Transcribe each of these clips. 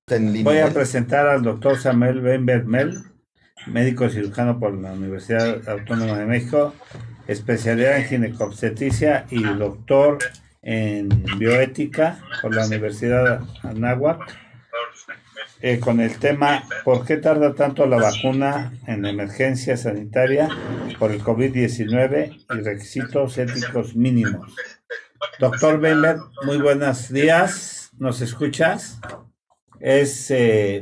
En línea. Voy a presentar al doctor Samuel Benbermel, médico cirujano por la Universidad Autónoma de México, especialidad en ginecobstetricia y doctor en bioética por la Universidad Anáhuac, con el tema ¿por qué tarda tanto la vacuna en la emergencia sanitaria por el COVID-19 y requisitos éticos mínimos? Doctor Benber, muy buenos días, ¿nos escuchas? Es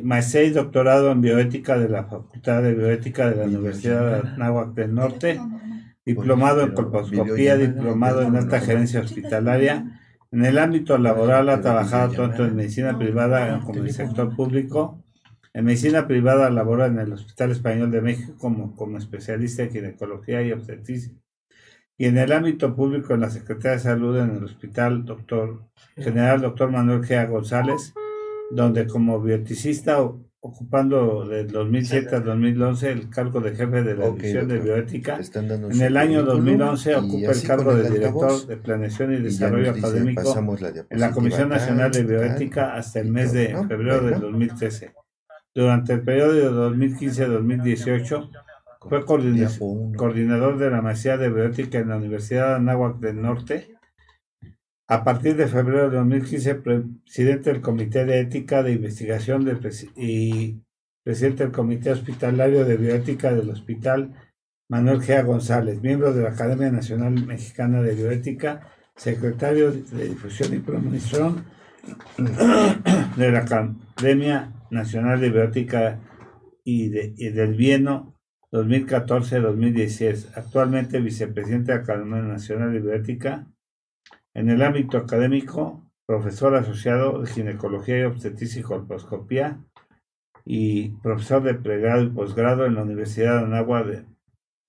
maestría y doctorado en bioética de la Facultad de Bioética de la Universidad de Anáhuac del Norte, diplomado en colposcopía, diplomado en alta gerencia hospitalaria. En el ámbito laboral ha trabajado tanto en medicina privada como en el sector público. En medicina privada labora en el Hospital Español de México como especialista en ginecología y obstetricia. Y en el ámbito público en la Secretaría de Salud en el Hospital General Dr. Manuel G. González, donde como bioeticista, ocupando del 2007 al 2011 el cargo de jefe de la división de bioética. En el año 2011 ocupa el cargo de director de planeación y desarrollo académico en la Comisión Nacional de Bioética hasta el mes de febrero del 2013. Durante el periodo de 2015-2018 fue coordinador de la maestría de bioética en la Universidad de Anáhuac del Norte. A partir de febrero de 2015, presidente del Comité de Ética de Investigación y presidente del Comité Hospitalario de Bioética del Hospital Manuel G. González, miembro de la Academia Nacional Mexicana de Bioética, secretario de Difusión y Promoción de la Academia Nacional de Bioética y del Bienio 2014-2016, actualmente vicepresidente de la Academia Nacional de Bioética. En el ámbito académico, profesor asociado de ginecología y obstetricia y colposcopía y profesor de pregrado y posgrado en la Universidad de Anáhuac de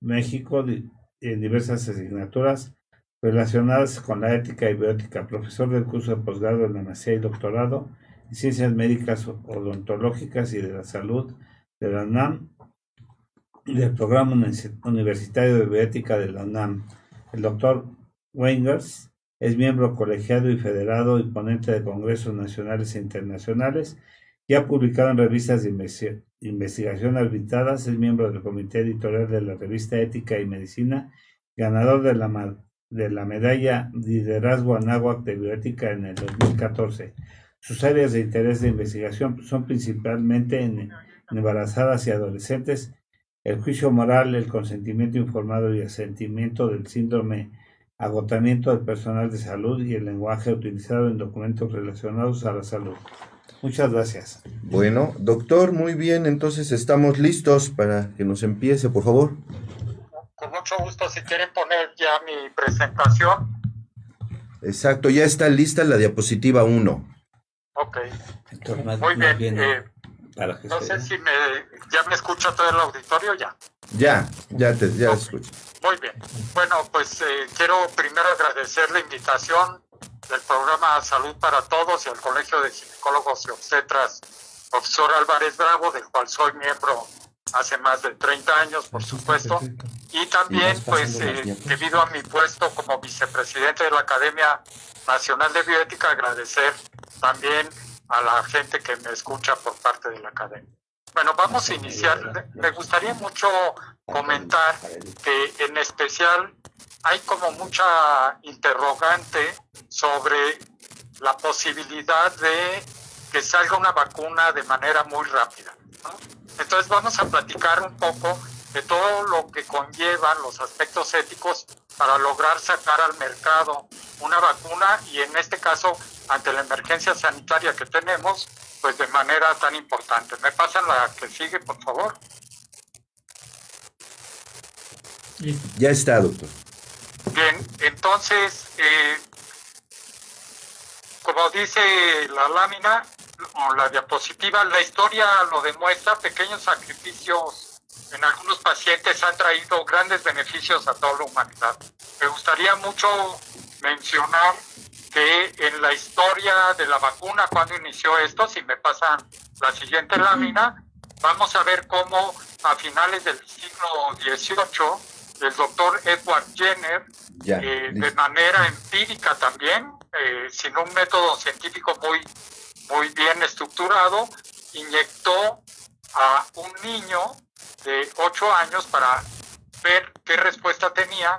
México en diversas asignaturas relacionadas con la ética y bioética, profesor del curso de posgrado en la maestría y doctorado en ciencias médicas odontológicas y de la salud de la UNAM y del programa universitario de bioética de la UNAM. El doctor Weingers es miembro colegiado y federado y ponente de congresos nacionales e internacionales y ha publicado en revistas de investigación arbitradas. Es miembro del comité editorial de la revista Ética y Medicina, ganador de la medalla Liderazgo Anáhuac de Bioética en el 2014. Sus áreas de interés de investigación son principalmente en embarazadas y adolescentes, el juicio moral, el consentimiento informado y asentimiento del síndrome, agotamiento del personal de salud y el lenguaje utilizado en documentos relacionados a la salud. Muchas gracias. Bueno, doctor, muy bien, entonces estamos listos para que nos empiece, por favor. Con mucho gusto, si quieren poner ya mi presentación. Exacto, ya está lista la diapositiva 1. Ok, muy bien. No sé si ya me escucha todo el auditorio ya. Ya escucho. Muy bien. Bueno, pues quiero primero agradecer la invitación del programa Salud para Todos y al Colegio de Ginecólogos y Obstetras, profesor Álvarez Bravo, del cual soy miembro hace más de 30 años, por supuesto. Y también, pues, debido a mi puesto como vicepresidente de la Academia Nacional de Bioética, agradecer también a la gente que me escucha por parte de la Academia. Bueno, vamos a iniciar. Me gustaría mucho comentar que en especial hay como mucha interrogante sobre la posibilidad de que salga una vacuna de manera muy rápida, ¿no? Entonces vamos a platicar un poco de todo lo que conllevan los aspectos éticos para lograr sacar al mercado una vacuna y en este caso, ante la emergencia sanitaria que tenemos, pues de manera tan importante. ¿Me pasan la que sigue, por favor? Ya está, doctor. Bien, entonces, como dice la lámina o la diapositiva, la historia lo demuestra, pequeños sacrificios en algunos pacientes han traído grandes beneficios a toda la humanidad. Me gustaría mucho mencionar que en la historia de la vacuna, cuando inició esto, si me pasan la siguiente lámina, vamos a ver cómo a finales del siglo XVIII, el doctor Edward Jenner, de manera empírica también, sin un método científico muy muy bien estructurado, inyectó a un niño de 8 años para ver qué respuesta tenía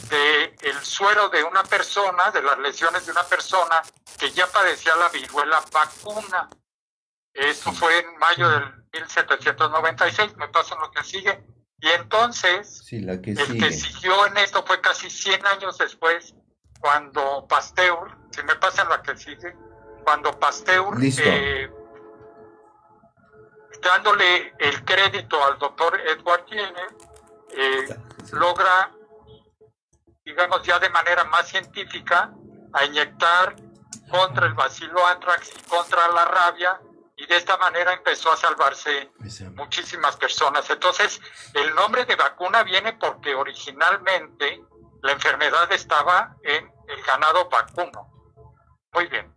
del suero de una persona, de las lesiones de una persona que ya padecía la viruela vacuna. Esto fue en mayo del 1796, me pasan lo que sigue. Y entonces, Sí, la que el sigue. que siguió en esto fue casi 100 años después, cuando Pasteur, si me pasan la que sigue, cuando Pasteur, Listo. dándole el crédito al doctor Edward Jenner, logra, digamos ya de manera más científica, a inyectar contra el bacilo anthrax y contra la rabia, y de esta manera empezó a salvarse muchísimas personas. Entonces, el nombre de vacuna viene porque originalmente la enfermedad estaba en el ganado vacuno. Muy bien.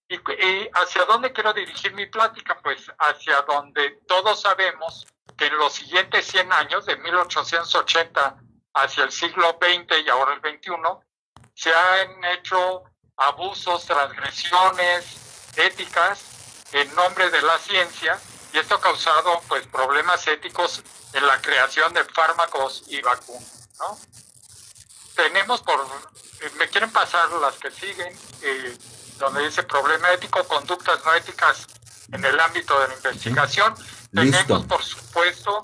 ¿Y hacia dónde quiero dirigir mi plática? Pues hacia donde todos sabemos que en los siguientes 100 años, de 1880 hacia el siglo XX y ahora el XXI, se han hecho abusos, transgresiones éticas en nombre de la ciencia, y esto ha causado pues problemas éticos en la creación de fármacos y vacunas, ¿no? Tenemos me quieren pasar las que siguen, donde dice problema ético, conductas no éticas en el ámbito de la investigación. Listo. Tenemos, por supuesto,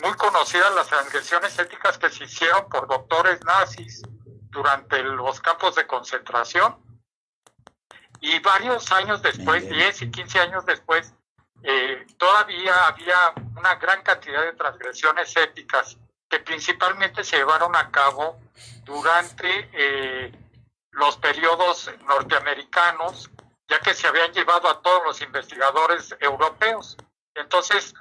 muy conocidas las transgresiones éticas que se hicieron por doctores nazis durante los campos de concentración. Y varios años después, 10 y 15 años después, todavía había una gran cantidad de transgresiones éticas que principalmente se llevaron a cabo durante los periodos norteamericanos, ya que se habían llevado a todos los investigadores europeos. Entonces,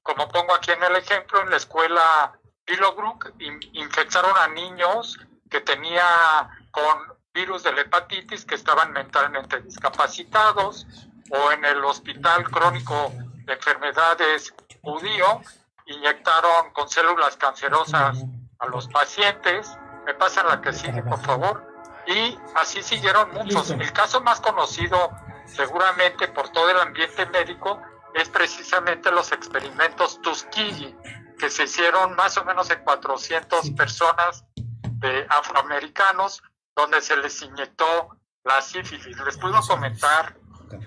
como pongo aquí en el ejemplo, en la escuela Willowbrook infectaron a niños que tenían con virus de la hepatitis, que estaban mentalmente discapacitados, o en el Hospital Crónico de Enfermedades Judío, inyectaron con células cancerosas a los pacientes. Me pasan la que sigue, por favor. Y así siguieron muchos. El caso más conocido, seguramente por todo el ambiente médico, es precisamente los experimentos Tuskegee, que se hicieron más o menos en 400 personas de afroamericanos, donde se les inyectó la sífilis. Les puedo comentar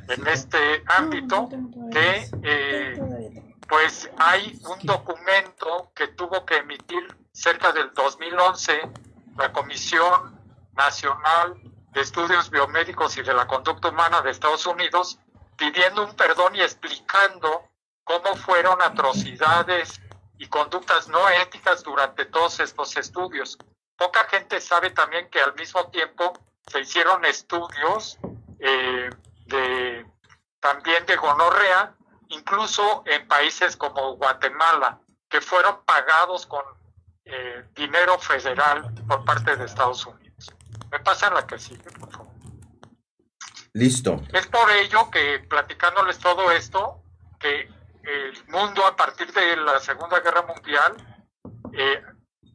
en este ámbito que pues hay un documento que tuvo que emitir cerca del 2011 la Comisión Nacional de Estudios Biomédicos y de la Conducta Humana de Estados Unidos, pidiendo un perdón y explicando cómo fueron atrocidades y conductas no éticas durante todos estos estudios. Poca gente sabe también que al mismo tiempo se hicieron estudios también de gonorrea, incluso en países como Guatemala, que fueron pagados con dinero federal por parte de Estados Unidos. ¿Me pasan la que sigue, por favor? Listo. Es por ello que, platicándoles todo esto, que el mundo a partir de la Segunda Guerra Mundial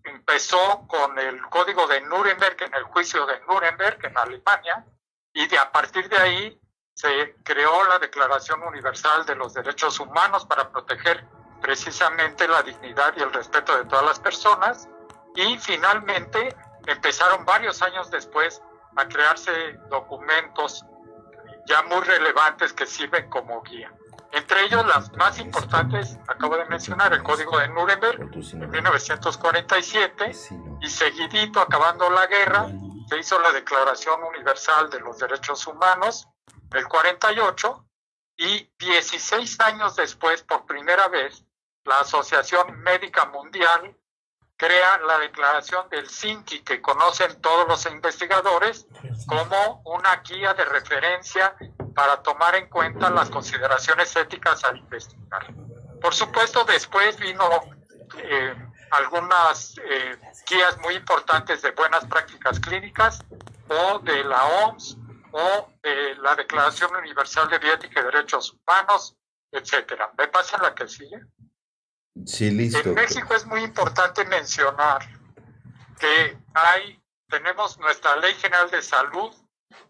empezó con el Código de Nuremberg, en el juicio de Nuremberg en Alemania, y a partir de ahí se creó la Declaración Universal de los Derechos Humanos para proteger precisamente la dignidad y el respeto de todas las personas, y finalmente empezaron varios años después a crearse documentos ya muy relevantes que sirven como guía. Entre ellos, las más importantes, acabo de mencionar, el Código de Nuremberg en 1947, y seguidito, acabando la guerra, se hizo la Declaración Universal de los Derechos Humanos, el 48, y 16 años después, por primera vez, la Asociación Médica Mundial crea la Declaración del Helsinki, que conocen todos los investigadores, como una guía de referencia para tomar en cuenta las consideraciones éticas al investigar. Por supuesto, después vino algunas guías muy importantes de buenas prácticas clínicas, o de la OMS, o de la Declaración Universal de Bioética y Derechos Humanos, etcétera. ¿Me pasan la que sigue? Sí, listo. En México es muy importante mencionar que tenemos nuestra Ley General de Salud,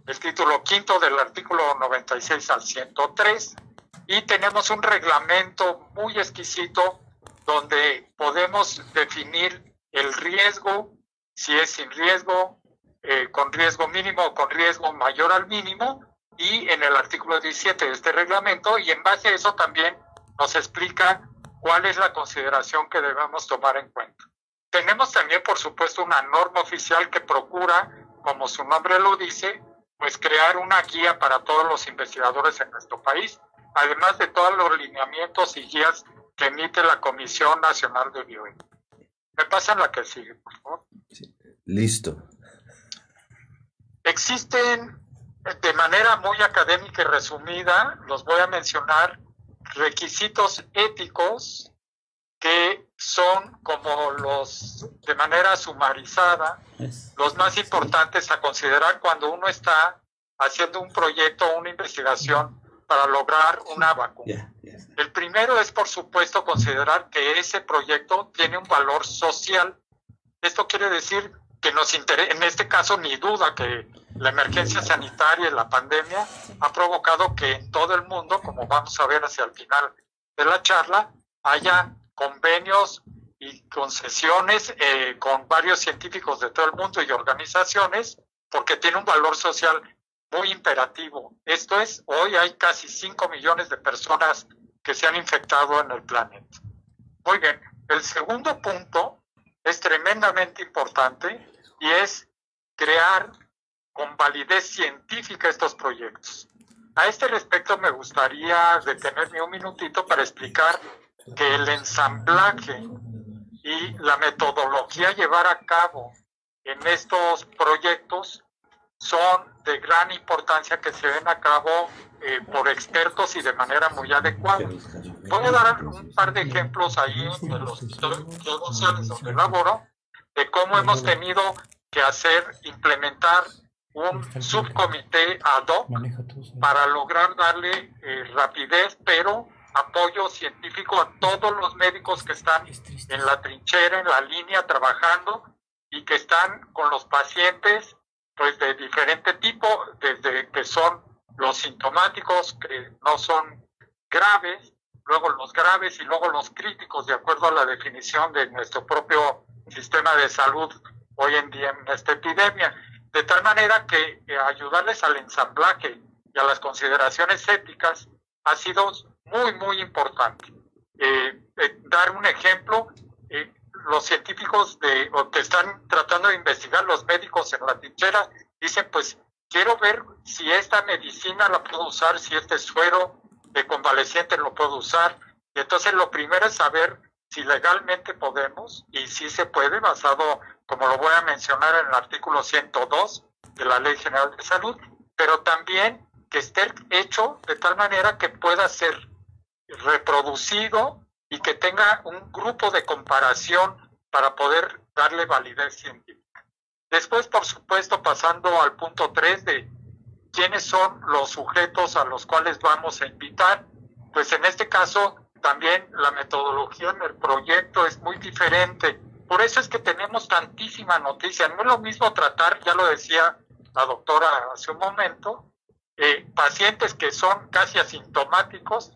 el título quinto del artículo 96 al 103, y tenemos un reglamento muy exquisito donde podemos definir el riesgo, si es sin riesgo, con riesgo mínimo o con riesgo mayor al mínimo, y en el artículo 17 de este reglamento, y en base a eso también nos explica cuál es la consideración que debemos tomar en cuenta. Tenemos también, por supuesto, una norma oficial que procura, como su nombre lo dice, pues crear una guía para todos los investigadores en nuestro país, además de todos los lineamientos y guías que emite la Comisión Nacional de Bioética. Me pasan la que sigue, por favor. Sí. Listo. Existen, de manera muy académica y resumida, los voy a mencionar, requisitos éticos que son como los, de manera sumarizada, los más importantes a considerar cuando uno está haciendo un proyecto o una investigación para lograr una vacuna. El primero es, por supuesto, considerar que ese proyecto tiene un valor social. Esto quiere decir que nos interesa, en este caso ni duda que la emergencia sanitaria y la pandemia ha provocado que en todo el mundo, como vamos a ver hacia el final de la charla, haya convenios y concesiones con varios científicos de todo el mundo y organizaciones, porque tiene un valor social muy imperativo. Esto es, hoy hay casi 5 millones de personas que se han infectado en el planeta. Muy bien, el segundo punto es tremendamente importante y es crear con validez científica estos proyectos. A este respecto me gustaría detenerme un minutito para explicar que el ensamblaje y la metodología a llevar a cabo en estos proyectos son de gran importancia, que se den a cabo por expertos y de manera muy adecuada. Voy a dar un par de ejemplos ahí de los instituciones donde laboro, de cómo hemos tenido que implementar un subcomité ad hoc para lograr darle rapidez, pero apoyo científico a todos los médicos que están en la trinchera, en la línea, trabajando y que están con los pacientes pues de diferente tipo, desde que son los sintomáticos, que no son graves, luego los graves y luego los críticos, de acuerdo a la definición de nuestro propio sistema de salud hoy en día en esta epidemia. De tal manera que ayudarles al ensamblaje y a las consideraciones éticas ha sido muy, muy importante. Dar un ejemplo, los científicos que están tratando de investigar, los médicos en la trinchera, dicen, pues quiero ver si esta medicina la puedo usar, si este suero de convaleciente lo puedo usar. Y entonces lo primero es saber si legalmente podemos, y si se puede, basado, como lo voy a mencionar, en el artículo 102 de la Ley General de Salud, pero también que esté hecho de tal manera que pueda ser reproducido y que tenga un grupo de comparación para poder darle validez científica. Después, por supuesto, pasando al punto 3 de quiénes son los sujetos a los cuales vamos a invitar, pues en este caso también la metodología en el proyecto es muy diferente. Por eso es que tenemos tantísima noticia. No es lo mismo tratar, ya lo decía la doctora hace un momento, pacientes que son casi asintomáticos,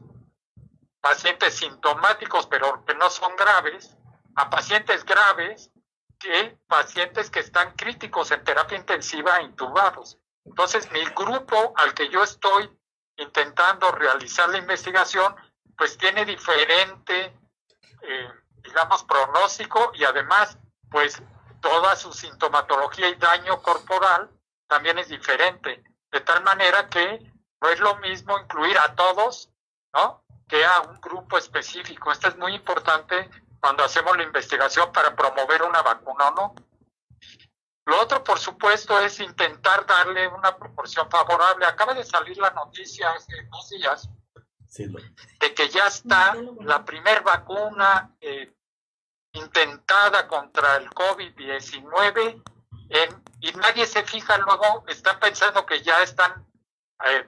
pacientes sintomáticos pero que no son graves, a pacientes graves, que pacientes que están críticos en terapia intensiva e intubados. Entonces, mi grupo al que yo estoy intentando realizar la investigación, pues tiene diferente, digamos, pronóstico, y además, pues toda su sintomatología y daño corporal también es diferente, de tal manera que no es lo mismo incluir a todos, ¿no?, que a un grupo específico. Esto es muy importante cuando hacemos la investigación para promover una vacuna o no. Lo otro, por supuesto, es intentar darle una proporción favorable. Acaba de salir la noticia hace 2 días de que ya está la primer vacuna intentada contra el COVID-19 y nadie se fija. Luego están pensando que ya están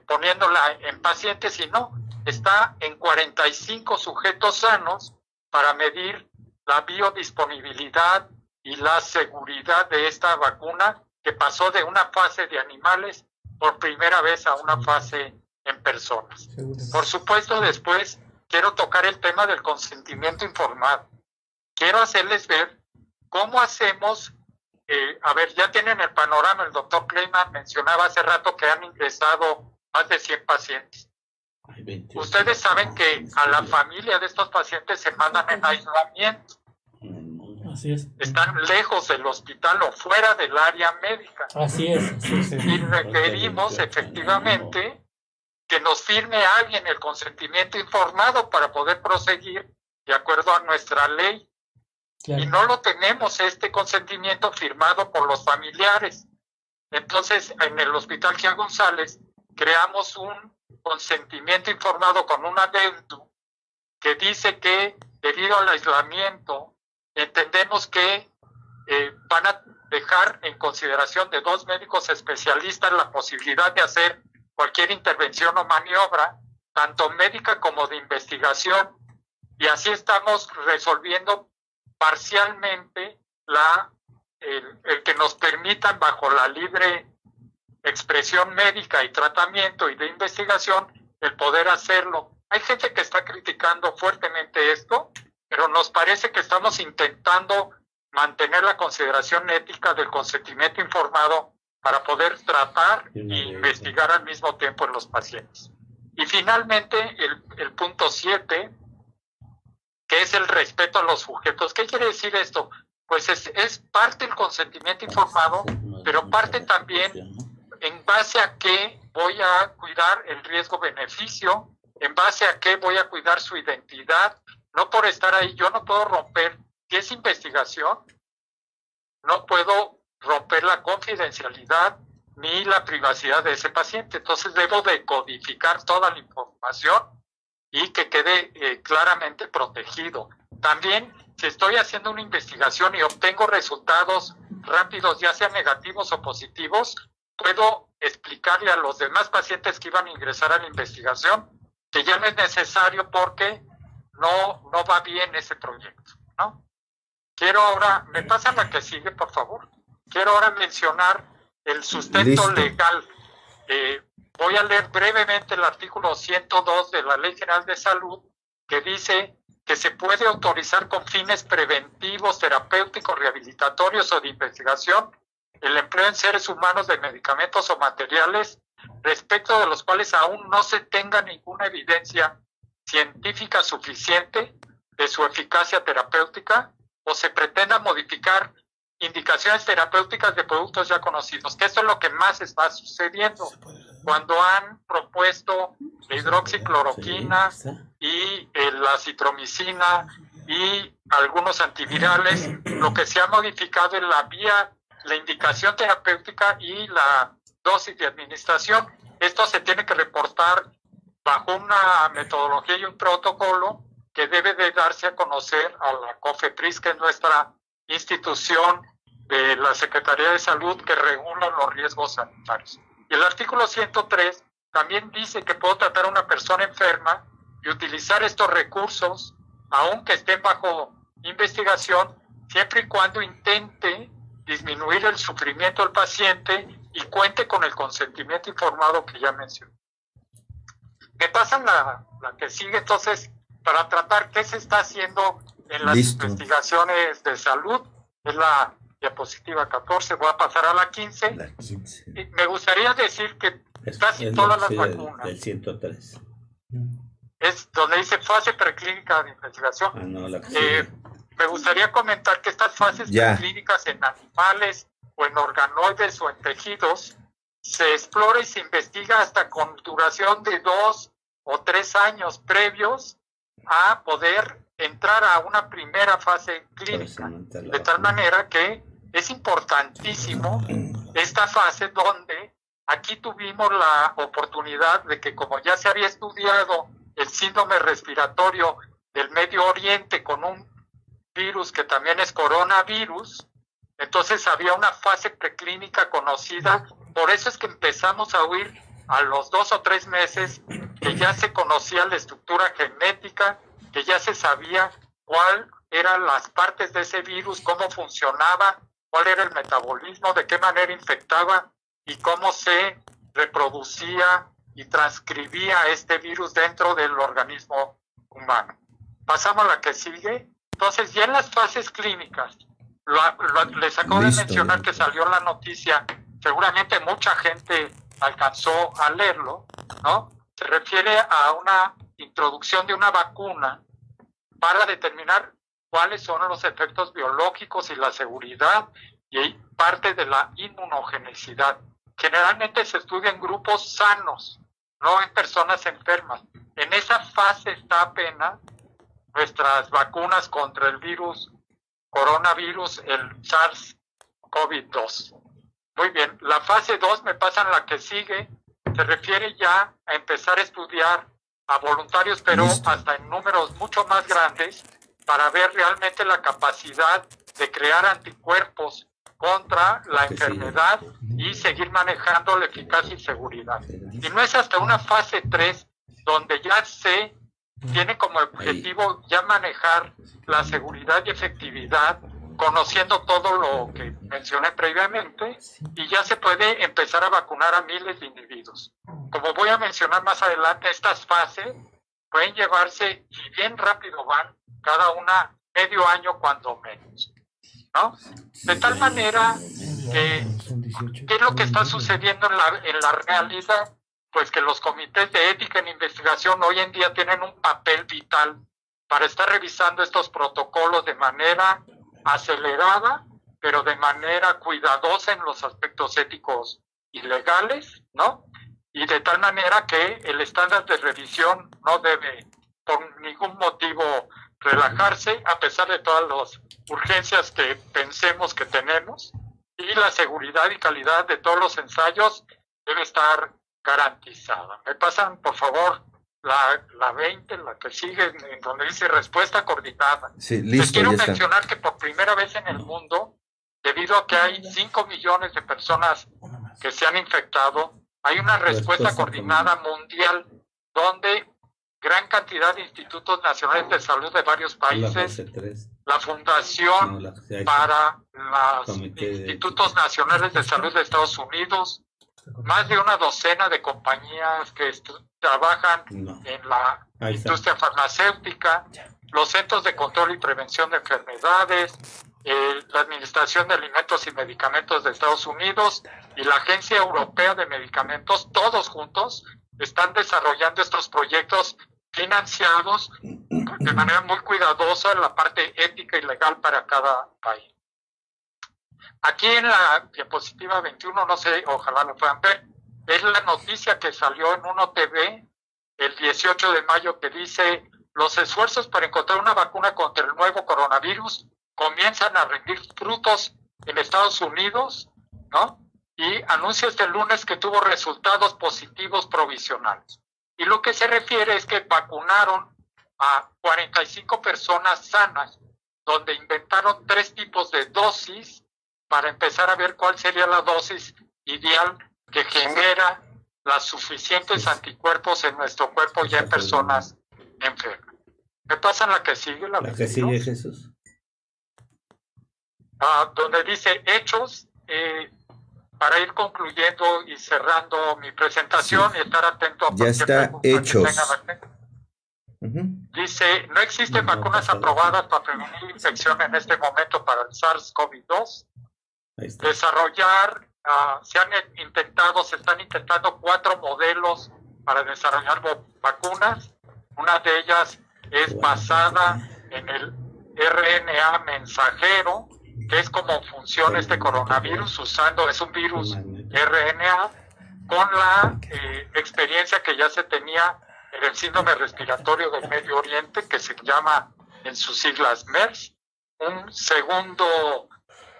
poniéndola en pacientes, y no, está en 45 sujetos sanos para medir la biodisponibilidad y la seguridad de esta vacuna, que pasó de una fase de animales por primera vez a una fase en personas. Por supuesto, después quiero tocar el tema del consentimiento informado. Quiero hacerles ver cómo hacemos, ya tienen el panorama, el doctor Kleiman mencionaba hace rato que han ingresado más de 100 pacientes. Ustedes saben que a la familia de estos pacientes se mandan en aislamiento. Así es. Están lejos del hospital o fuera del área médica. Así es. Y requerimos efectivamente que nos firme alguien el consentimiento informado para poder proseguir de acuerdo a nuestra ley. Claro. Y no lo tenemos este consentimiento firmado por los familiares. Entonces, en el Hospital Gia González creamos un consentimiento informado con un adendum que dice que debido al aislamiento entendemos que van a dejar en consideración de 2 médicos especialistas la posibilidad de hacer cualquier intervención o maniobra, tanto médica como de investigación, y así estamos resolviendo parcialmente el que nos permitan bajo la libre expresión médica y tratamiento y de investigación el poder hacerlo. Hay gente que está criticando fuertemente esto, pero nos parece que estamos intentando mantener la consideración ética del consentimiento informado para poder tratar e investigar al mismo tiempo en los pacientes. Y finalmente, el punto 7, que es el respeto a los sujetos. ¿Qué quiere decir esto? Pues es parte del consentimiento informado, pero parte también en base a qué voy a cuidar el riesgo-beneficio, en base a qué voy a cuidar su identidad. No por estar ahí, yo no puedo romper, si es investigación, no puedo romper la confidencialidad ni la privacidad de ese paciente. Entonces debo de codificar toda la información y que quede claramente protegido. También, si estoy haciendo una investigación y obtengo resultados rápidos, ya sean negativos o positivos, puedo explicarle a los demás pacientes que iban a ingresar a la investigación que ya no es necesario porque no va bien ese proyecto, ¿no? Quiero ahora, ¿me pasan la que sigue, por favor? Quiero ahora mencionar el sustento legal. Voy a leer brevemente el artículo 102 de la Ley General de Salud, que dice que se puede autorizar con fines preventivos, terapéuticos, rehabilitatorios o de investigación el empleo en seres humanos de medicamentos o materiales respecto de los cuales aún no se tenga ninguna evidencia científica suficiente de su eficacia terapéutica o se pretenda modificar indicaciones terapéuticas de productos ya conocidos, que esto es lo que más está sucediendo cuando han propuesto la hidroxicloroquina y la citromicina y algunos antivirales. Lo que se ha modificado es la indicación terapéutica y la dosis de administración. Esto se tiene que reportar bajo una metodología y un protocolo que debe de darse a conocer a la COFEPRIS, que es nuestra institución de la Secretaría de Salud que regula los riesgos sanitarios. Y el artículo 103 también dice que puedo tratar a una persona enferma y utilizar estos recursos, aunque estén bajo investigación, siempre y cuando intente disminuir el sufrimiento del paciente y cuente con el consentimiento informado que ya mencioné. Me pasan la que sigue, entonces, para tratar qué se está haciendo en las investigaciones de salud. Es la diapositiva 14, voy a pasar a la 15. La 15. Y me gustaría decir que casi todas las vacunas. Del 103. Es donde dice fase preclínica de investigación. No, la que me gustaría comentar que estas fases preclínicas en animales o en organoides o en tejidos se explora y se investiga hasta con duración de 2 o 3 años previos a poder entrar a una primera fase clínica. De tal manera que es importantísimo esta fase donde aquí tuvimos la oportunidad de que, como ya se había estudiado el síndrome respiratorio del Medio Oriente con un virus que también es coronavirus, entonces había una fase preclínica conocida. Por eso es que empezamos a oír a los 2 o 3 meses que ya se conocía la estructura genética, que ya se sabía cuál eran las partes de ese virus, cómo funcionaba, cuál era el metabolismo, de qué manera infectaba y cómo se reproducía y transcribía este virus dentro del organismo humano. Pasamos a la que sigue. Entonces, ya en las fases clínicas, les acabo de mencionar que salió la noticia, seguramente mucha gente alcanzó a leerlo, ¿no? Se refiere a una introducción de una vacuna para determinar cuáles son los efectos biológicos y la seguridad y parte de la inmunogenicidad. Generalmente se estudia en grupos sanos, no en personas enfermas. En esa fase está apenas nuestras vacunas contra el coronavirus, el SARS-CoV-2. Muy bien, la fase 2 me pasa en la que sigue, se refiere ya a empezar a estudiar a voluntarios, pero hasta en números mucho más grandes, para ver realmente la capacidad de crear anticuerpos contra la enfermedad y seguir manejando la eficacia y seguridad. Y no es hasta una fase 3 donde ya se tiene como objetivo ya manejar la seguridad y efectividad, conociendo todo lo que mencioné previamente, y ya se puede empezar a vacunar a miles de individuos. Como voy a mencionar más adelante, estas fases pueden llevarse, y bien rápido van, cada una medio año cuando menos, ¿no? De tal manera que, ¿qué es lo que está sucediendo en la realidad? Pues que los comités de ética en investigación hoy en día tienen un papel vital para estar revisando estos protocolos de manera acelerada, pero de manera cuidadosa en los aspectos éticos y legales, ¿no? Y de tal manera que el estándar de revisión no debe por ningún motivo relajarse, a pesar de todas las urgencias que pensemos que tenemos, y la seguridad y calidad de todos los ensayos debe estar garantizada. Me pasan, por favor, la 20, la que sigue, en donde dice respuesta coordinada. Sí, listo, les quiero ya mencionar que por primera vez en el mundo, debido a que hay 5 millones de personas que se han infectado, hay una respuesta coordinada mundial donde gran cantidad de institutos nacionales de salud de varios países, la Fundación para los Institutos Nacionales de Salud de Estados Unidos, más de una docena de compañías que trabajan en la industria farmacéutica, los Centros de Control y Prevención de Enfermedades, la Administración de Alimentos y Medicamentos de Estados Unidos y la Agencia Europea de Medicamentos, todos juntos están desarrollando estos proyectos financiados de manera muy cuidadosa en la parte ética y legal para cada país. Aquí en la diapositiva 21, no sé, ojalá lo puedan ver, es la noticia que salió en Uno TV el 18 de mayo que dice: los esfuerzos para encontrar una vacuna contra el nuevo coronavirus comienzan a rendir frutos en Estados Unidos, ¿no? Y anuncia este lunes que tuvo resultados positivos provisionales. Y lo que se refiere es que vacunaron a 45 personas sanas, donde inventaron 3 tipos de dosis para empezar a ver cuál sería la dosis ideal que genera las suficientes anticuerpos en nuestro cuerpo ya en personas enfermas. ¿Me pasan la que sigue? La que sigue, Jesús. Donde dice hechos, para ir concluyendo y cerrando mi presentación, sí, y estar atento a ya está hechos. Dice, no existen vacunas aprobadas para prevenir infección en este momento para el SARS-CoV-2. Desarrollar, se están intentando 4 modelos para desarrollar vacunas. Una de ellas es basada en el RNA mensajero, que es como funciona este coronavirus, es un virus RNA, con la experiencia que ya se tenía en el síndrome respiratorio del Medio Oriente, que se llama en sus siglas MERS. Un segundo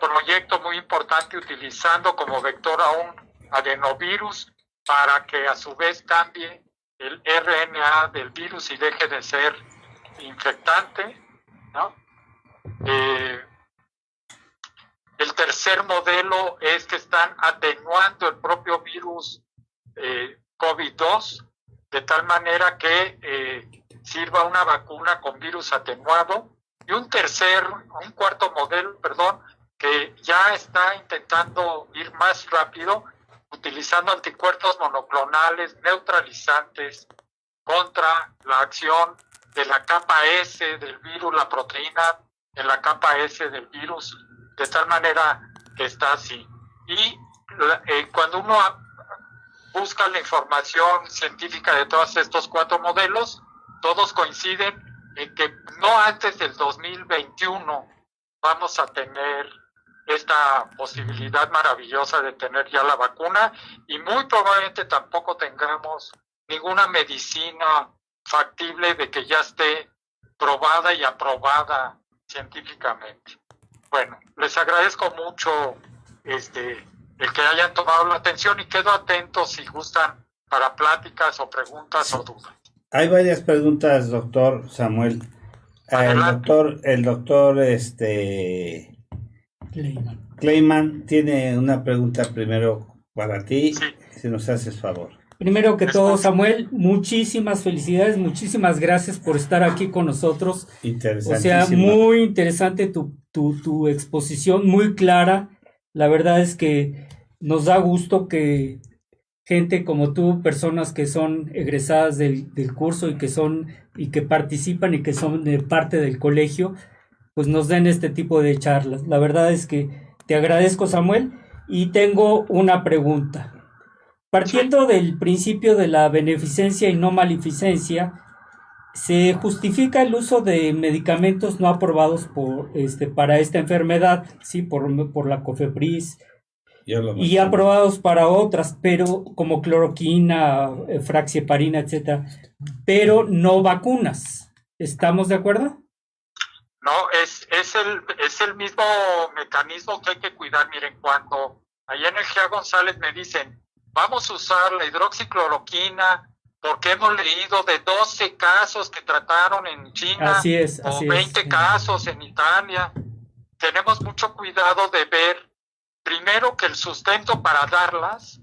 proyecto muy importante utilizando como vector a un adenovirus para que a su vez cambie el RNA del virus y deje de ser infectante, ¿no? El tercer modelo es que están atenuando el propio virus COVID-2 de tal manera que sirva una vacuna con virus atenuado. Y un cuarto modelo, que ya está intentando ir más rápido, utilizando anticuerpos monoclonales neutralizantes contra la acción de la capa S del virus, la proteína en la capa S del virus, de tal manera que está así. Y cuando uno busca la información científica de todos estos 4 modelos, todos coinciden en que no antes del 2021 vamos a tener esta posibilidad maravillosa de tener ya la vacuna, y muy probablemente tampoco tengamos ninguna medicina factible de que ya esté probada y aprobada científicamente. Bueno, les agradezco mucho el que hayan tomado la atención, y quedo atento si gustan para pláticas o preguntas o dudas. Hay varias preguntas, doctor Samuel. El doctor Kleiman tiene una pregunta primero para ti, Sí. Si nos haces favor. Primero que todo, Samuel, muchísimas felicidades, muchísimas gracias por estar aquí con nosotros. O sea, muy interesante tu exposición, muy clara. La verdad es que nos da gusto que gente como tú, personas que son egresadas del curso y que participan y que son parte del colegio, pues nos den este tipo de charlas. La verdad es que te agradezco, Samuel, y tengo una pregunta. Partiendo del principio de la beneficencia y no maleficencia, ¿se justifica el uso de medicamentos no aprobados para esta enfermedad, sí, por la COFEPRIS, y aprobados para otras, pero como cloroquina, fraxieparina, etcétera, pero no vacunas? ¿Estamos de acuerdo? No, es el mismo mecanismo que hay que cuidar. Miren, cuando allá en el GEA González me dicen, vamos a usar la hidroxicloroquina porque hemos leído de 12 casos que trataron en China, o 20 casos en Italia. Tenemos mucho cuidado de ver, primero, que el sustento para darlas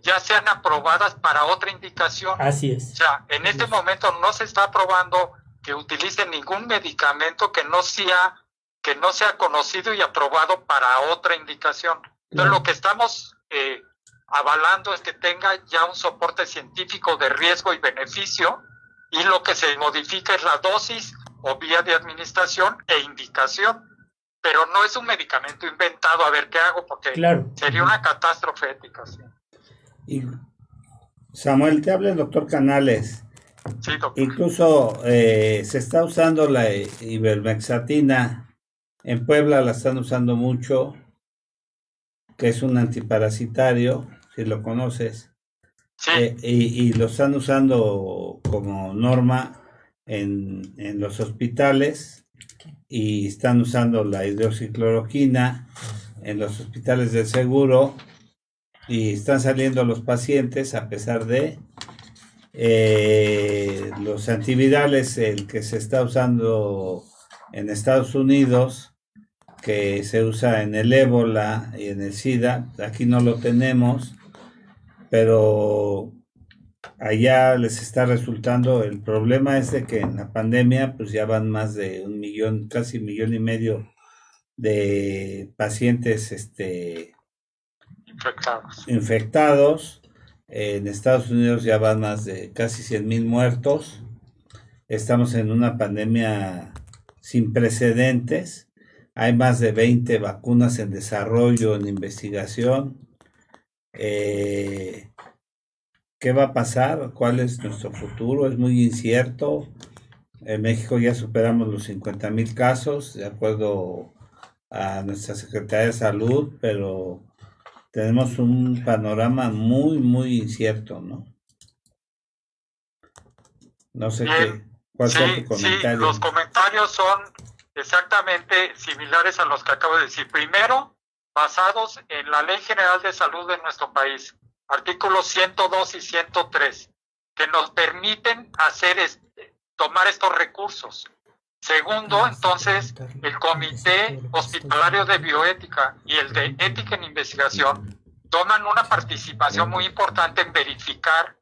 ya sean aprobadas para otra indicación. Así es. O sea, en este momento no se está aprobando que utilicen ningún medicamento que no sea conocido y aprobado para otra indicación. Entonces, lo que estamos avalando es que tenga ya un soporte científico de riesgo y beneficio, y lo que se modifica es la dosis o vía de administración e indicación, pero no es un medicamento inventado a ver qué hago, porque sería una catástrofe ética. ¿Sí? Y Samuel, te habla el doctor Canales. Sí, doctor. Incluso se está usando la ivermectina. En Puebla la están usando mucho, que es un antiparasitario, si lo conoces. Sí. Y lo están usando como norma en los hospitales, y están usando la hidroxicloroquina en los hospitales del seguro, y están saliendo los pacientes a pesar de los antivirales, el que se está usando en Estados Unidos, que se usa en el ébola y en el SIDA. Aquí no lo tenemos, pero allá les está resultando. El problema es de que en la pandemia pues ya van más de 1 millón, casi 1,5 millones de pacientes infectados. En Estados Unidos ya van más de casi 100,000 muertos. Estamos en una pandemia sin precedentes. Hay más de 20 vacunas en desarrollo, en investigación. ¿Qué va a pasar? ¿Cuál es nuestro futuro? Es muy incierto. En México ya superamos los 50,000 casos, de acuerdo a nuestra Secretaría de Salud, pero tenemos un panorama muy, muy incierto, ¿no? No sé cuál sea tu comentario. Sí, los comentarios son exactamente similares a los que acabo de decir. Primero, basados en la Ley General de Salud de nuestro país, artículos 102 y 103, que nos permiten tomar estos recursos. Segundo, entonces, el Comité Hospitalario de Bioética y el de Ética en Investigación toman una participación muy importante en verificar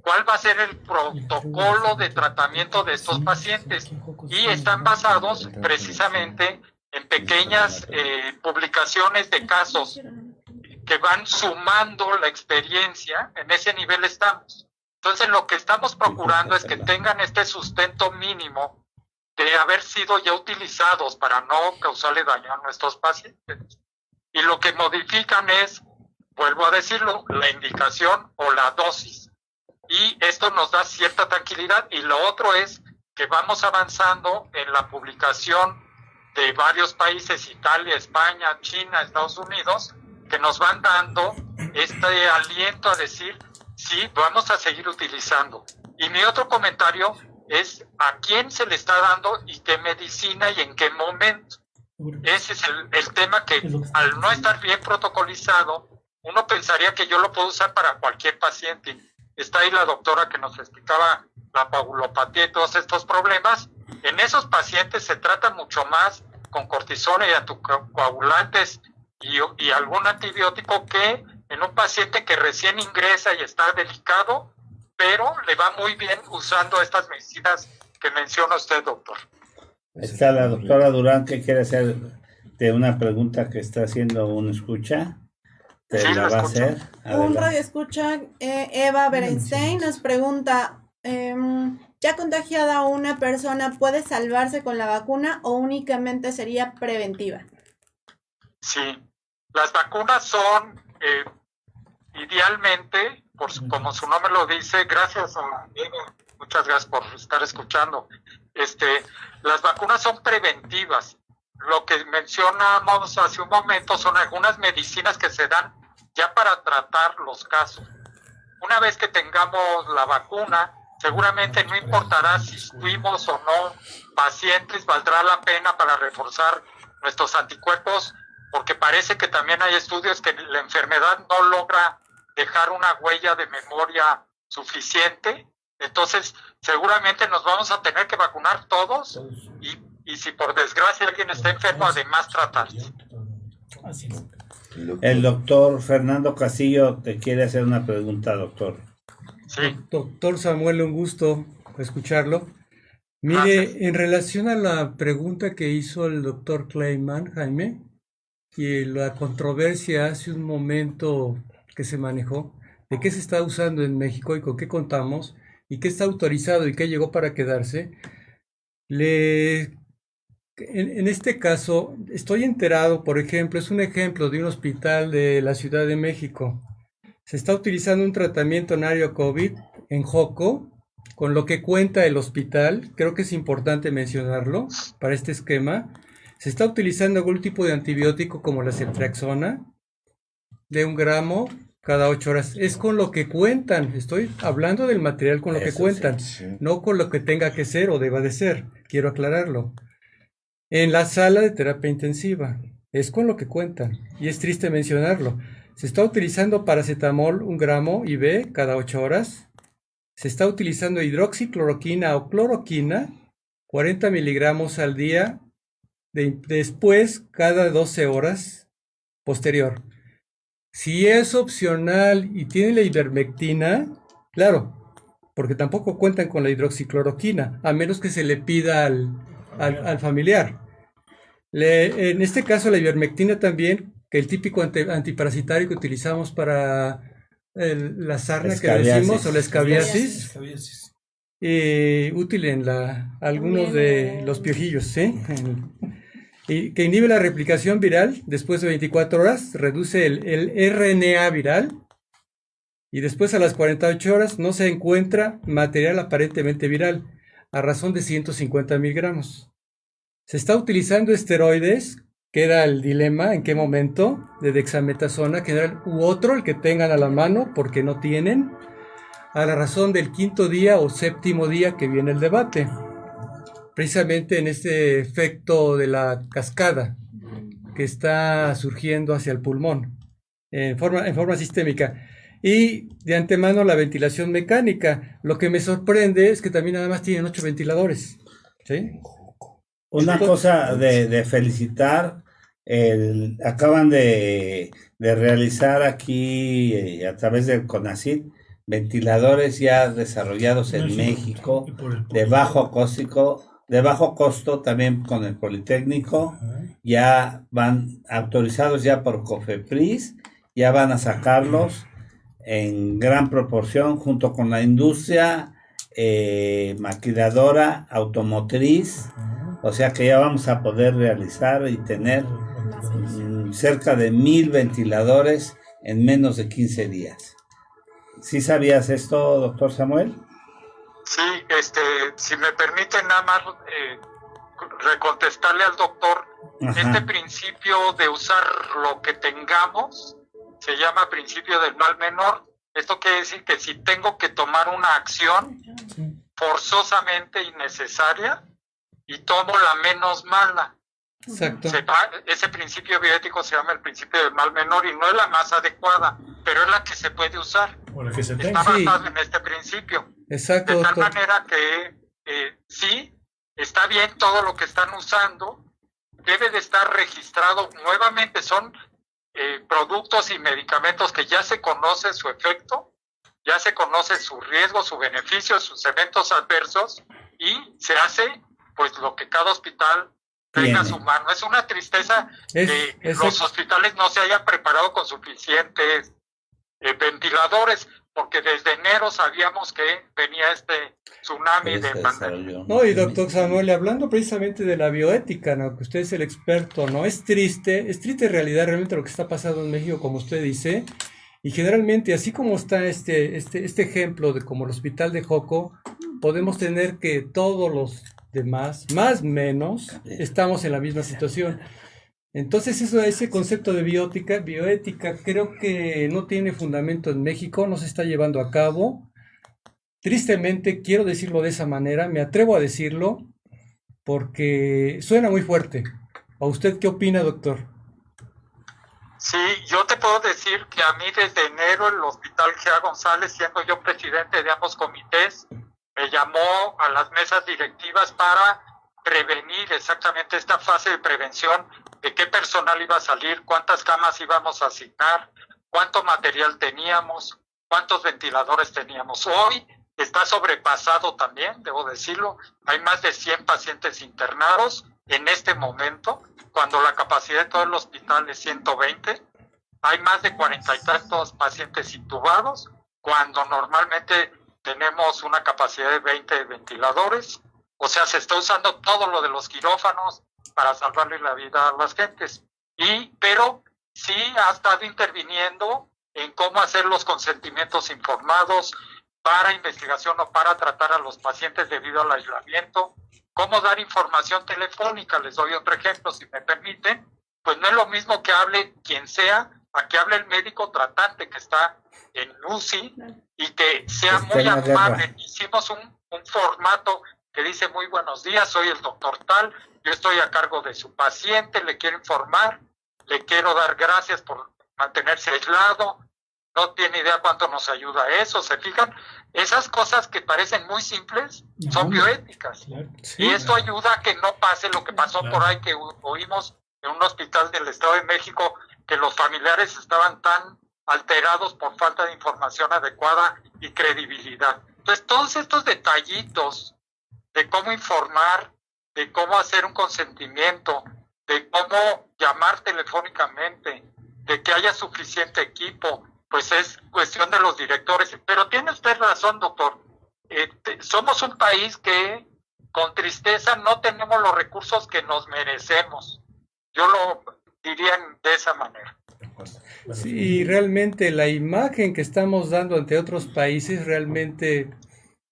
cuál va a ser el protocolo de tratamiento de estos pacientes, y están basados precisamente en pequeñas publicaciones de casos que van sumando la experiencia, en ese nivel estamos. Entonces lo que estamos procurando es que tengan este sustento mínimo de haber sido ya utilizados para no causarle daño a nuestros pacientes. Y lo que modifican es, vuelvo a decirlo, la indicación o la dosis. Y esto nos da cierta tranquilidad. Y lo otro es que vamos avanzando en la publicación de varios países, Italia, España, China, Estados Unidos, que nos van dando este aliento a decir, sí, vamos a seguir utilizando. Y mi otro comentario es a quién se le está dando y qué medicina y en qué momento. Ese es el tema que al no estar bien protocolizado, uno pensaría que yo lo puedo usar para cualquier paciente. Está ahí la doctora que nos explicaba la coagulopatía y todos estos problemas. En esos pacientes se trata mucho más con cortisona y anticoagulantes y algún antibiótico que en un paciente que recién ingresa y está delicado, pero le va muy bien usando estas medicinas que menciona usted, doctor. Está la doctora Durán que quiere hacer de una pregunta que está haciendo un escucha. Sí, la va a hacer. Un radio escucha, Eva Berenstein nos pregunta, ¿ya contagiada una persona puede salvarse con la vacuna o únicamente sería preventiva? Sí, las vacunas son idealmente, como su nombre lo dice, gracias a Eva, muchas gracias por estar escuchando. Las vacunas son preventivas. Lo que mencionamos hace un momento son algunas medicinas que se dan ya para tratar los casos. Una vez que tengamos la vacuna, seguramente no importará si fuimos o no pacientes, valdrá la pena para reforzar nuestros anticuerpos, porque parece que también hay estudios que la enfermedad no logra dejar una huella de memoria suficiente. Entonces, seguramente nos vamos a tener que vacunar todos y si por desgracia alguien está enfermo, además tratarse. Así es. El doctor Fernando Castillo te quiere hacer una pregunta, doctor. Sí. Doctor Samuel, un gusto escucharlo. Mire, en relación a la pregunta que hizo el doctor Kleiman, Jaime, y la controversia hace un momento que se manejó, de qué se está usando en México y con qué contamos, y qué está autorizado y qué llegó para quedarse, en este caso, estoy enterado, por ejemplo, es un ejemplo de un hospital de la Ciudad de México. Se está utilizando un tratamiento en área COVID en Joco, con lo que cuenta el hospital, creo que es importante mencionarlo para este esquema. Se está utilizando algún tipo de antibiótico como la ceftriaxona, de 1 gramo cada 8 horas. Es con lo que cuentan, estoy hablando del material con lo que cuentan, no con lo que tenga que ser o deba de ser, quiero aclararlo. En la sala de terapia intensiva, es con lo que cuentan, y es triste mencionarlo. Se está utilizando paracetamol 1 gramo IV cada 8 horas. Se está utilizando hidroxicloroquina o cloroquina, 40 miligramos al día, después cada 12 horas posterior. Si es opcional y tiene la ivermectina, claro, porque tampoco cuentan con la hidroxicloroquina, a menos que se le pida al familiar. En este caso la ivermectina también, que el típico antiparasitario que utilizamos para la sarna que decimos o la escabiasis, útil en algunos de los piojillos, ¿sí? Y que inhibe la replicación viral después de 24 horas, reduce el RNA viral y después a las 48 horas no se encuentra material aparentemente viral a razón de 150 miligramos. Se está utilizando esteroides, queda el dilema en qué momento, de dexametasona general u otro, el que tengan a la mano porque no tienen, a la razón del 5º día o 7º día que viene el debate, precisamente en este efecto de la cascada que está surgiendo hacia el pulmón en forma sistémica. Y de antemano la ventilación mecánica. Lo que me sorprende es que también nada más tienen 8 ventiladores, ¿sí? Una cosa de felicitar, acaban de realizar aquí a través del CONACYT ventiladores ya desarrollados en México de bajo costo también con el Politécnico, ya van autorizados ya por COFEPRIS ya van a sacarlos en gran proporción junto con la industria maquiladora, automotriz, o sea que ya vamos a poder realizar y tener cerca de 1,000 ventiladores en menos de 15 días. ¿Sí sabías esto, doctor Samuel? Sí, si me permite nada más recontestarle al doctor, este principio de usar lo que tengamos se llama principio del mal menor. Esto quiere decir que si tengo que tomar una acción forzosamente innecesaria y tomo la menos mala. Exacto. Ese principio bioético se llama el principio del mal menor y no es la más adecuada, pero es la que se puede usar. O la que se Está tenga. basado en este principio. Exacto, De tal doctor. manera que sí, está bien todo lo que están usando, debe de estar registrado nuevamente, son productos y medicamentos que ya se conoce su efecto, ya se conoce su riesgo, su beneficio, sus eventos adversos y se hace pues lo que cada hospital tenga a su mano. Es una tristeza que los hospitales no se hayan preparado con suficientes ventiladores, porque desde enero sabíamos que venía este tsunami de pandemia. No, y doctor Samuel, hablando precisamente de la bioética, ¿no? Que usted es el experto, ¿no? Es triste en realidad realmente lo que está pasando en México, como usted dice, y generalmente, así como está este ejemplo de como el hospital de Joco, podemos tener que todos los demás, más o menos, estamos en la misma situación. Entonces ese concepto de bioética creo que no tiene fundamento en México, no se está llevando a cabo. Tristemente, quiero decirlo de esa manera, me atrevo a decirlo, porque suena muy fuerte. ¿A usted qué opina, doctor? Sí, yo te puedo decir que a mí desde enero el Hospital Gea González, siendo yo presidente de ambos comités, me llamó a las mesas directivas para prevenir exactamente esta fase de prevención de qué personal iba a salir, cuántas camas íbamos a asignar, cuánto material teníamos, cuántos ventiladores teníamos. Hoy está sobrepasado también, debo decirlo, hay más de 100 pacientes internados en este momento, cuando la capacidad de todo el hospital es 120, hay más de 40 y tantos pacientes intubados, cuando normalmente tenemos una capacidad de 20 ventiladores. O sea, se está usando todo lo de los quirófanos para salvarle la vida a las gentes. Pero sí ha estado interviniendo en cómo hacer los consentimientos informados para investigación o para tratar a los pacientes debido al aislamiento, cómo dar información telefónica. Les doy otro ejemplo, si me permiten. Pues no es lo mismo que hable quien sea, a que hable el médico tratante que está en UCI y que sea muy amable. Hicimos un formato que dice: muy buenos días, soy el doctor tal, yo estoy a cargo de su paciente, le quiero informar, le quiero dar gracias por mantenerse aislado, no tiene idea cuánto nos ayuda eso. ¿Se fijan? Esas cosas que parecen muy simples son bioéticas. Claro. Sí. Y esto ayuda a que no pase lo que pasó por ahí, que oímos en un hospital del Estado de México, que los familiares estaban tan alterados por falta de información adecuada y credibilidad. Entonces, todos estos detallitos de cómo informar, de cómo hacer un consentimiento, de cómo llamar telefónicamente, de que haya suficiente equipo, pues es cuestión de los directores. Pero tiene usted razón, doctor. Somos un país que con tristeza no tenemos los recursos que nos merecemos. Yo lo diría de esa manera. Sí, realmente la imagen que estamos dando ante otros países realmente,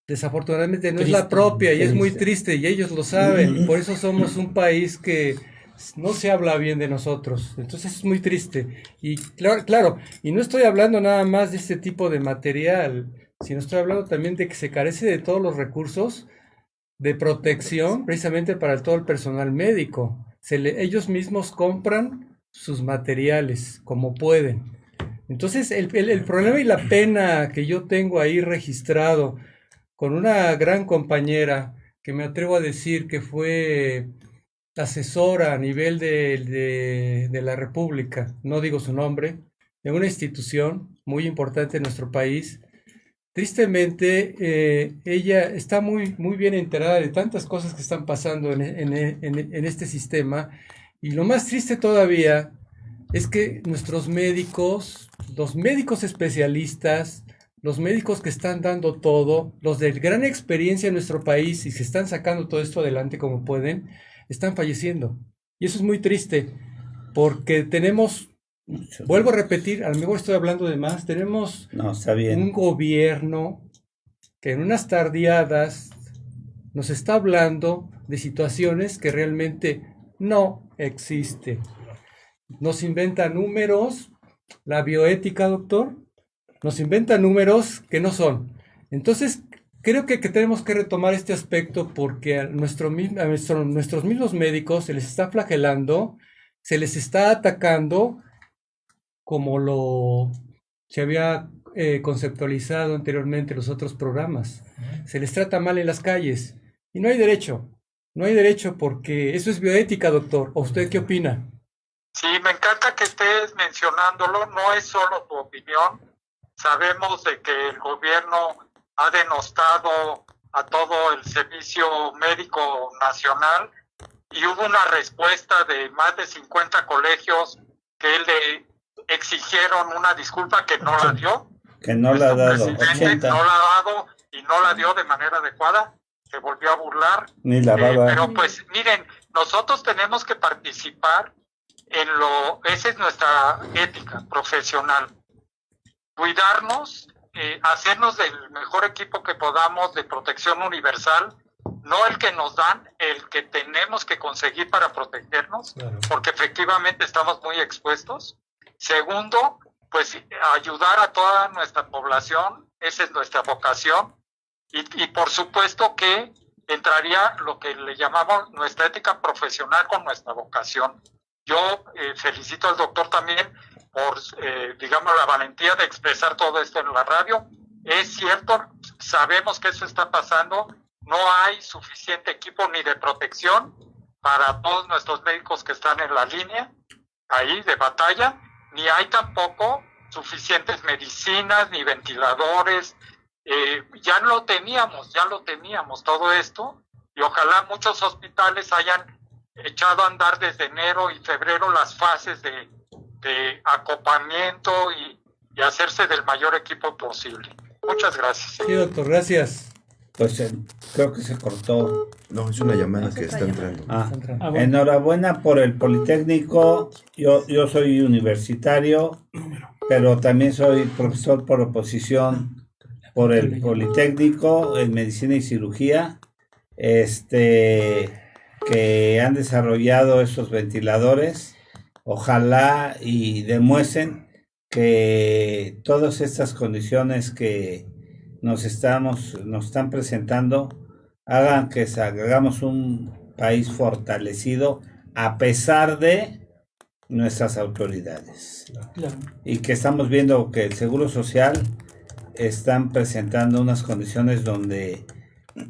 desafortunadamente, no es la propia y es muy triste y ellos lo saben, y por eso somos un país que no se habla bien de nosotros. Entonces es muy triste. Y claro, y no estoy hablando nada más de este tipo de material, sino estoy hablando también de que se carece de todos los recursos de protección precisamente para todo el personal médico. Ellos mismos compran sus materiales como pueden. Entonces el problema y la pena que yo tengo ahí registrado con una gran compañera que me atrevo a decir que fue asesora a nivel de la República, no digo su nombre, de una institución muy importante en nuestro país. Tristemente, ella está muy bien enterada de tantas cosas que están pasando en este sistema, y lo más triste todavía es que nuestros médicos los médicos especialistas, los médicos que están dando todo, los de gran experiencia en nuestro país y que están sacando todo esto adelante como pueden, están falleciendo. Y eso es muy triste, porque tenemos, vuelvo a repetir, a lo mejor estoy hablando de más, tenemos está bien. un gobierno que en unas tardeadas nos está hablando de situaciones que realmente no existen. Nos inventa números, la bioética, doctor, nos inventa números que no son. Entonces, creo que tenemos que retomar este aspecto porque a nuestros mismos médicos se les está flagelando, se les está atacando como se había conceptualizado anteriormente en los otros programas. Se les trata mal en las calles y no hay derecho porque eso es bioética, doctor. ¿O usted qué opina? Sí, me encanta que estés mencionándolo, no es solo tu opinión. Sabemos de que el gobierno ha denostado a todo el servicio médico nacional y hubo una respuesta de más de 50 colegios que le exigieron una disculpa que no la dio. Que no la ha dado. 80. No la ha dado y no la dio de manera adecuada. Se volvió a burlar. Ni la baba. Pero pues miren, nosotros tenemos que participar esa es nuestra ética profesional. Cuidarnos, hacernos del mejor equipo que podamos de protección universal, no el que nos dan, el que tenemos que conseguir para protegernos, claro, porque efectivamente estamos muy expuestos. Segundo, pues ayudar a toda nuestra población, esa es nuestra vocación, y por supuesto que entraría lo que le llamamos nuestra ética profesional con nuestra vocación. Yo felicito al doctor también por, digamos, la valentía de expresar todo esto en la radio. Es cierto, sabemos que eso está pasando, no hay suficiente equipo ni de protección para todos nuestros médicos que están en la línea, ahí de batalla, ni hay tampoco suficientes medicinas, ni ventiladores. Ya lo teníamos todo esto, y ojalá muchos hospitales hayan echado a andar desde enero y febrero las fases de acoplamiento y hacerse del mayor equipo posible. Muchas gracias. Sí, doctor, gracias. Pues creo que se cortó. No, es una llamada que está entrando. Bueno. Enhorabuena por el Politécnico. Yo soy universitario, pero también soy profesor por oposición por el Politécnico en Medicina y Cirugía. Que han desarrollado esos ventiladores, ojalá y demuestren que todas estas condiciones que nos están presentando hagan que hagamos un país fortalecido a pesar de nuestras autoridades. Claro. Y que estamos viendo que el Seguro Social están presentando unas condiciones donde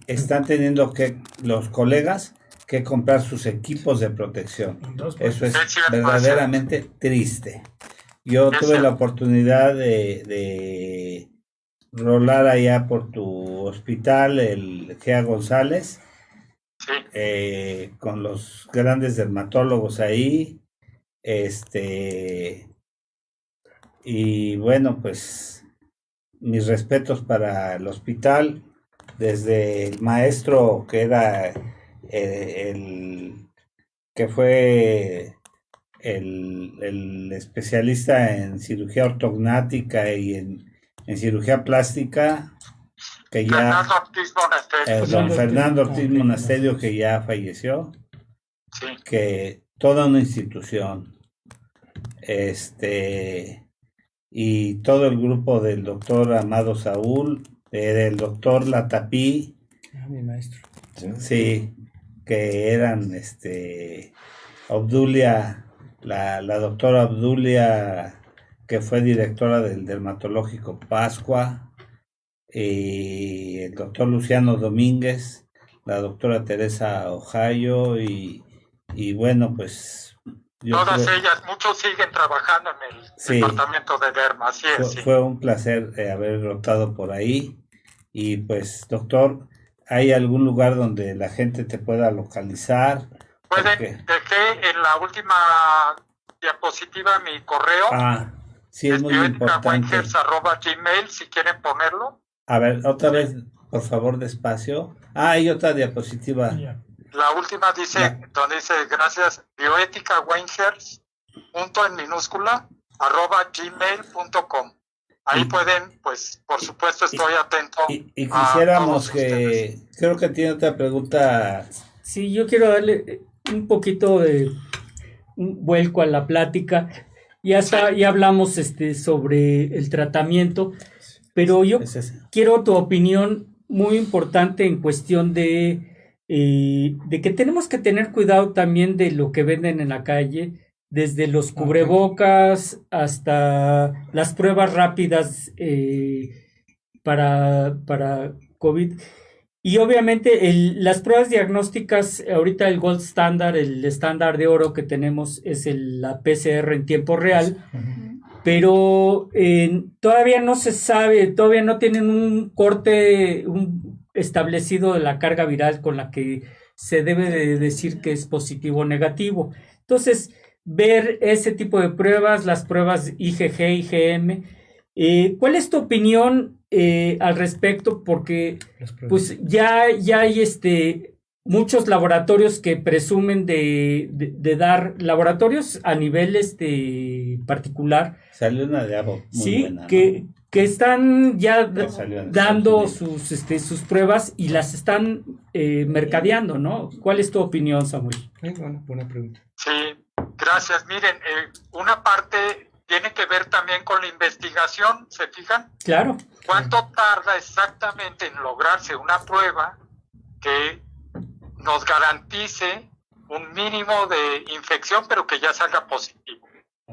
están teniendo que los colegas que comprar sus equipos de protección. Eso es verdaderamente triste. Yo tuve la oportunidad de rolar allá por tu hospital, el Gea González, con los grandes dermatólogos ahí, y bueno, pues mis respetos para el hospital, desde el maestro que era que fue el especialista en cirugía ortognática y en cirugía plástica, que ya don Fernando Ortiz Monasterio, que ya falleció, que toda una institución, y todo el grupo del doctor Amado Saúl, del doctor Latapí, mi maestro, sí, que eran Obdulia, la doctora Obdulia, que fue directora del dermatológico Pascua, y el doctor Luciano Domínguez, la doctora Teresa Ojayo, y bueno, pues todas ellas, muchos siguen trabajando en el departamento de derma, así es. Fue un placer haber rotado por ahí, y pues, doctor, ¿hay algún lugar donde la gente te pueda localizar? Dejé en la última diapositiva mi correo. Sí, es muy importante. bioéticawengers@gmail, si quieren ponerlo. A ver, otra vez, por favor, despacio. Hay otra diapositiva. La última dice, donde dice, gracias, bioéticawengers, punto en minúscula, @gmail.com. Ahí pueden, pues, por supuesto, estoy atento. Y quisiéramos que, creo que tiene otra pregunta. Sí, yo quiero darle un poquito de un vuelco a la plática. Ya hablamos sobre el tratamiento, pero yo quiero tu opinión muy importante en cuestión de que tenemos que tener cuidado también de lo que venden en la calle, desde los cubrebocas hasta las pruebas rápidas para COVID. Y obviamente las pruebas diagnósticas, ahorita el gold standard, el estándar de oro que tenemos es la PCR en tiempo real, pero todavía no se sabe, todavía no tienen un corte establecido de la carga viral con la que se debe de decir que es positivo o negativo. Entonces, ver ese tipo de pruebas, las pruebas IgG, IgM, ¿cuál es tu opinión al respecto? Porque pues ya hay muchos laboratorios que presumen de dar laboratorios a nivel particular. Salió una de Abbott muy buena, que están ya dando sus pruebas y las están mercadeando, ¿no? ¿Cuál es tu opinión, Samuel? Buena pregunta. Sí, gracias. Miren, una parte tiene que ver también con la investigación, ¿se fijan? Claro. ¿Cuánto tarda exactamente en lograrse una prueba que nos garantice un mínimo de infección, pero que ya salga positivo?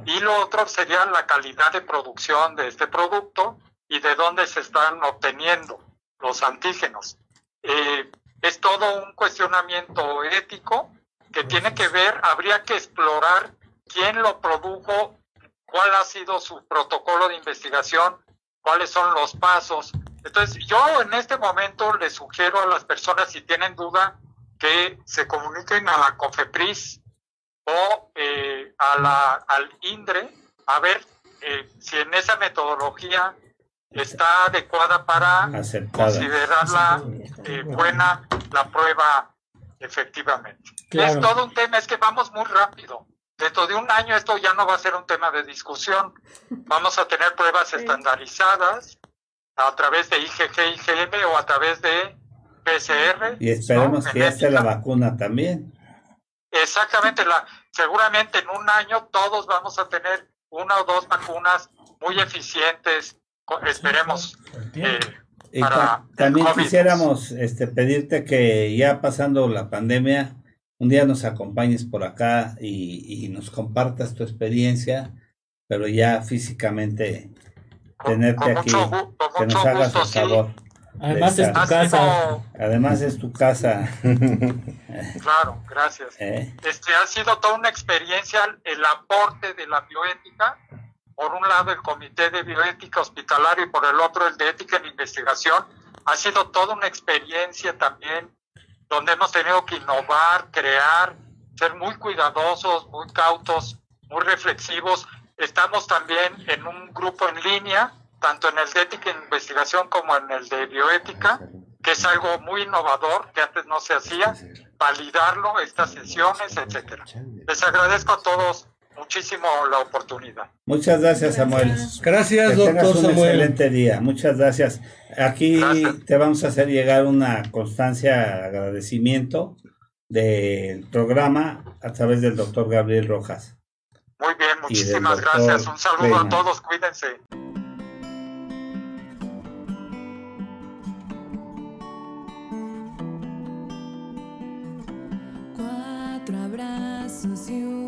Y lo otro sería la calidad de producción de este producto y de dónde se están obteniendo los antígenos. Es todo un cuestionamiento ético que tiene que ver, habría que explorar quién lo produjo, cuál ha sido su protocolo de investigación, cuáles son los pasos. Entonces, yo en este momento les sugiero a las personas, si tienen duda, que se comuniquen a la COFEPRIS o al INDRE, a ver si en esa metodología está adecuada para considerarla buena la prueba efectivamente. Claro. Es todo un tema, es que vamos muy rápido. Dentro de un año esto ya no va a ser un tema de discusión. Vamos a tener pruebas estandarizadas a través de IgG, IgM o a través de PCR. Y esperemos que ya esté la vacuna también. Exactamente, seguramente en un año todos vamos a tener una o dos vacunas muy eficientes, esperemos. También quisiéramos pedirte que ya pasando la pandemia, un día nos acompañes por acá y nos compartas tu experiencia, pero ya físicamente tenerte aquí, que nos hagas el favor. Además es tu casa. Además es tu casa. Claro, gracias. Ha sido toda una experiencia el aporte de la bioética. Por un lado el Comité de Bioética Hospitalario y por el otro el de Ética en Investigación. Ha sido toda una experiencia también donde hemos tenido que innovar, crear, ser muy cuidadosos, muy cautos, muy reflexivos. Estamos también en un grupo en línea, tanto en el de Ética en Investigación como en el de Bioética, que es algo muy innovador, que antes no se hacía, validarlo, estas sesiones, etcétera. Les agradezco a todos muchísimo la oportunidad. Muchas gracias, Samuel. Gracias, doctor Samuel. Un excelente día. Muchas gracias. Aquí te vamos a hacer llegar una constancia de agradecimiento del programa a través del doctor Gabriel Rojas. Muy bien, muchísimas gracias. Un saludo a todos, cuídense. Cuatro abrazos y un